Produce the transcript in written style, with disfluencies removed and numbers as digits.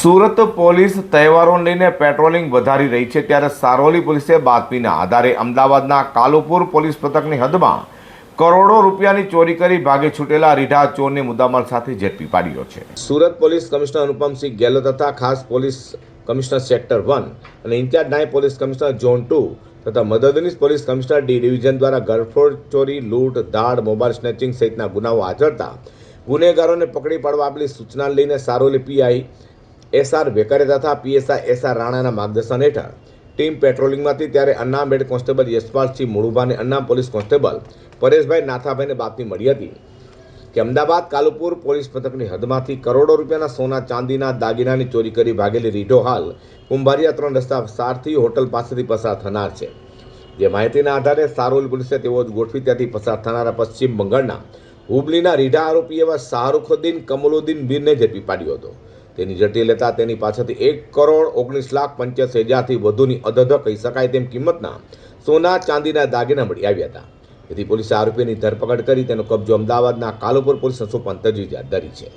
Surat police તહેવારોને લઈને patrolling વધારી રહી છે, ત્યારે સારોલી પોલીસે બાતમીના આધારે અમદાવાદના કાલુપુર પોલીસ મથકની હદમાં કરોડો રૂપિયાની ચોરી કરી ભાગે છૂટેલા રીઢા ચોરને મુદ્દામાલ સાથે ઝડપી પાડ્યો છે. સુરત પોલીસ કમિશનર અનુપમસિંહ ગેહલોત તથા ખાસ પોલીસ કમિશનર સેક્ટર 1 અને ઇન્ચાર્જ નાયબ પોલીસ કમિશનર ઝોન 2 તથા મદદનીશ પોલીસ કમિશનર ડી ડિવિઝન દ્વારા ઘરફોડ, ચોરી, લૂંટ, દાળ, મોબાઈલ સ્નેચિંગ સહિતના ગુનાઓ આચરતા ગુનેગારોને પકડી પાડવા આપેલી સૂચના લઈને સારોલી પીઆઈ એસઆર વેકરે તથા પીએસઆઈ એસઆર રાણાના માર્ગદર્શન હેઠળ ટીમ પેટ્રોલિંગમાં હતી, ત્યારે અન્નામ હેડ કોન્સ્ટેબલ યશપાલસિંહ મુળુભા અને અન્નામ પોલીસ કોન્સ્ટેબલ પરેશભાઈ નાથાભાઈને બાતમી મળી હતી કે અમદાવાદ કાલુપુર પોલીસ મથકની હદમાંથી કરોડો રૂપિયાના સોના ચાંદીના દાગીનાની ચોરી કરી ભાગેલી રીઢો હાલ કુંભારિયા 3 રસ્તા સારથી હોટલ પાસેથી પસાર થનાર છે. જે માહિતીના આધારે સારોલ પોલીસે તેઓ ગોઠવી ત્યાંથી પસાર થનારા પશ્ચિમ બંગાળના હુબલીના રીઢા આરોપી એવા શાહરૂખુદ્દીન કમલુદ્દીન મીરને ઝડપી પાડ્યો હતો. તેની ઝડપી લેતા તેની પાસેથી 1,19,85,00,000થી વધુની અધધ કહી શકાય તેમ કિંમતના સોના ચાંદીના દાગીના મળી આવ્યા હતા. તેથી પોલીસે આરોપીની ધરપકડ કરી તેનો કબજો અમદાવાદના કાલુપુર પોલીસને સોંપવાની તજવીજ હાથ ધરી છે.